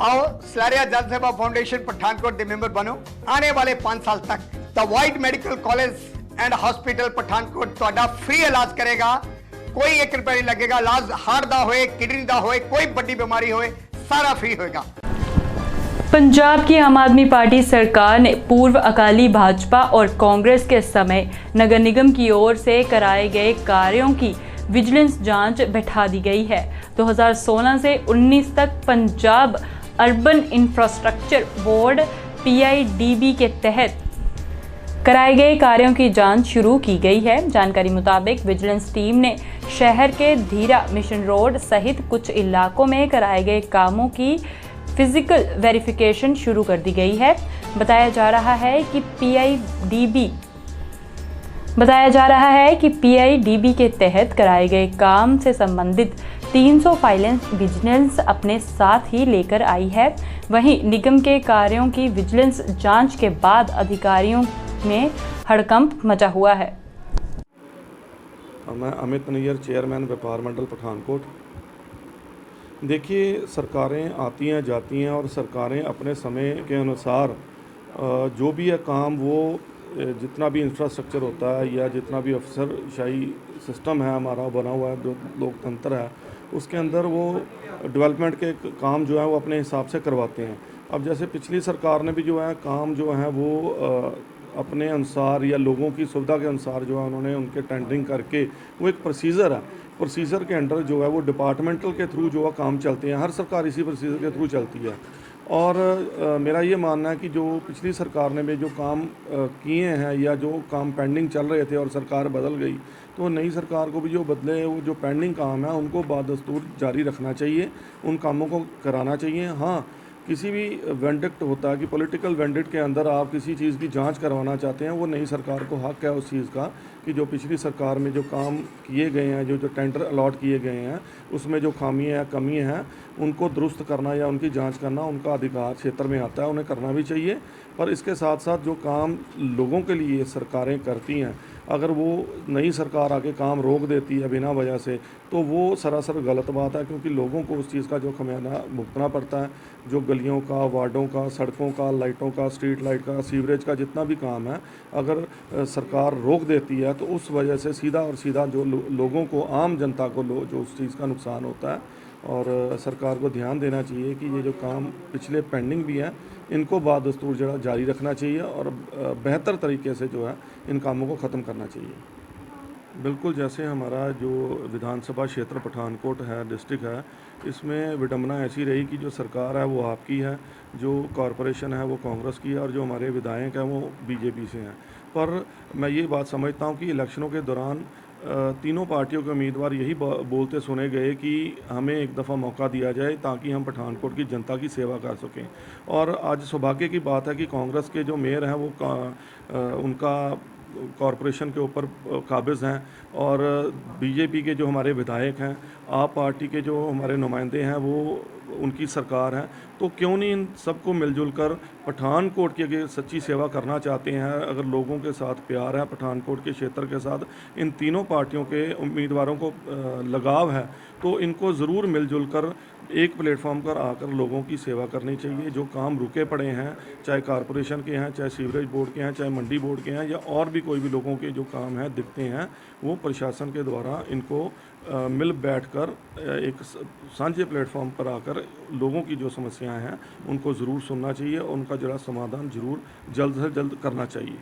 आओ सलारिया जन सेवा फाउंडेशन पठानकोट के मेंबर बनो। आने वाले 5 साल तक the white medical college and hospital Pathankot ਤੁਹਾਡਾ फ्री इलाज करेगा। कोई 1 रुपया नहीं लगेगा। इलाज हार्ट का होए, किडनी का होए, कोई बड़ी बीमारी होए, सारा फ्री होएगा। पंजाब की आम आदमी पार्टी सरकार ने पूर्व अकाली भाजपा और कांग्रेस के समय नगर निगम की ओर से कराए गए कार्यों की विजिलेंस जांच बैठा दी गई है। 2016 से 19 तक Punjab urban infrastructure board PIDB के तहत कराए गए कार्यों की जांच शुरू की गई है। जानकारी मुताबिक विजिलेंस टीम ने शहर के धीरा मिशन रोड सहित कुछ इलाकों में कराए गए कामों की फिजिकल वेरिफिकेशन शुरू कर दी गई है। बताया जा रहा है कि PIDB के तहत कराए गए काम से संबंधित 300 फाइलें विजिलेंस अपने साथ ही लेकर आई है। वहीं निगम के कार्यों की विजिलेंस जांच के बाद अधिकारियों में हड़कंप मचा हुआ है। मैं अमित नैयर, चेयरमैन व्यापार मंडल पठानकोट। देखिए, सरकारें आती हैं जाती हैं और सरकारें अपने समय के अनुसार जो भी है काम, वो जितना भी इंफ्रास्ट्रक्चर होता है या जितना भी अफसरशाही सिस्टम है हमारा बना हुआ है, जो लोकतंत्र है, उसके अंदर वो डेवलपमेंट के काम जो है वो अपने हिसाब से करवाते हैं। अब जैसे पिछली सरकार ने भी जो है काम जो है वो अपने अनुसार या लोगों की सुविधा के अनुसार जो है उन्होंने उनके टेंडरिंग करके, वो एक प्रोसीजर है, प्रोसीजर के अंडर जो है वो डिपार्टमेंटल के थ्रू जो है काम चलते हैं। हर सरकार इसी प्रोसीजर के थ्रू चलती है। और मेरा ये मानना है कि जो पिछली सरकार ने भी जो काम किए हैं या जो काम पेंडिंग चल रहे थे और सरकार बदल गई, तो नई सरकार को भी जो बदले वो जो पेंडिंग काम है उनको बादस्तूर जारी रखना चाहिए, उन कामों को कराना चाहिए। हाँ, किसी भी वेंडिक्ट होता है कि पॉलिटिकल वेंडिक्ट के अंदर आप किसी चीज़ की जांच करवाना चाहते हैं, वो नई सरकार को हक है उस चीज़ का कि जो पिछली सरकार में जो काम किए गए हैं, जो टेंडर अलॉट किए गए हैं, उसमें जो खामियाँ या कमी हैं उनको दुरुस्त करना या उनकी जांच करना उनका अधिकार क्षेत्र में आता है, उन्हें करना भी चाहिए। पर इसके साथ साथ जो काम लोगों के लिए सरकारें करती हैं, अगर वो नई सरकार आके काम रोक देती है बिना वजह से, तो वो सरासर गलत बात है, क्योंकि लोगों को उस चीज़ का जो खमियाजा भुगतना पड़ता है। जो गलियों का, वार्डों का, सड़कों का, लाइटों का, स्ट्रीट लाइट का, सीवरेज का जितना भी काम है, अगर सरकार रोक देती है तो उस वजह से सीधा और सीधा जो लोगों को, आम जनता को जो उस चीज़ का नुकसान होता है। और सरकार को ध्यान देना चाहिए कि ये जो काम पिछले पेंडिंग भी हैं, इनको बादस्तूर जो जारी रखना चाहिए और बेहतर तरीके से जो है इन कामों को ख़त्म करना चाहिए। बिल्कुल, जैसे हमारा जो विधानसभा क्षेत्र पठानकोट है, डिस्ट्रिक्ट है, इसमें विडंबना ऐसी रही कि जो सरकार है वो आपकी है, जो कॉरपोरेशन है वो कांग्रेस की है और जो हमारे विधायक हैं वो BJP से हैं। पर मैं ये बात समझता हूँ कि इलेक्शनों के दौरान तीनों पार्टियों के उम्मीदवार यही बोलते सुने गए कि हमें एक दफ़ा मौका दिया जाए ताकि हम पठानकोट की जनता की सेवा कर सकें। और आज सौभाग्य की बात है कि कांग्रेस के जो मेयर हैं वो उनका कॉरपोरेशन के ऊपर काबिज़ हैं और BJP के जो हमारे विधायक हैं, आप पार्टी के जो हमारे नुमाइंदे हैं, वो उनकी सरकार है। तो क्यों नहीं इन सबको मिलजुल कर पठानकोट की अगर सच्ची सेवा करना चाहते हैं, अगर लोगों के साथ प्यार है, पठानकोट के क्षेत्र के साथ इन तीनों पार्टियों के उम्मीदवारों को लगाव है, तो इनको ज़रूर मिलजुल कर एक प्लेटफॉर्म पर आकर लोगों की सेवा करनी चाहिए। जो काम रुके पड़े हैं, चाहे कॉरपोरेशन के हैं, चाहे सीवरेज बोर्ड के हैं, चाहे मंडी बोर्ड के हैं, या और भी कोई भी लोगों के जो काम हैं दिखते हैं, वो प्रशासन के द्वारा इनको मिल बैठकर एक साझे प्लेटफॉर्म पर आकर लोगों की जो समस्याएं हैं उनको ज़रूर सुनना चाहिए और उनका जरा समाधान ज़रूर जल्द से जल्द करना चाहिए।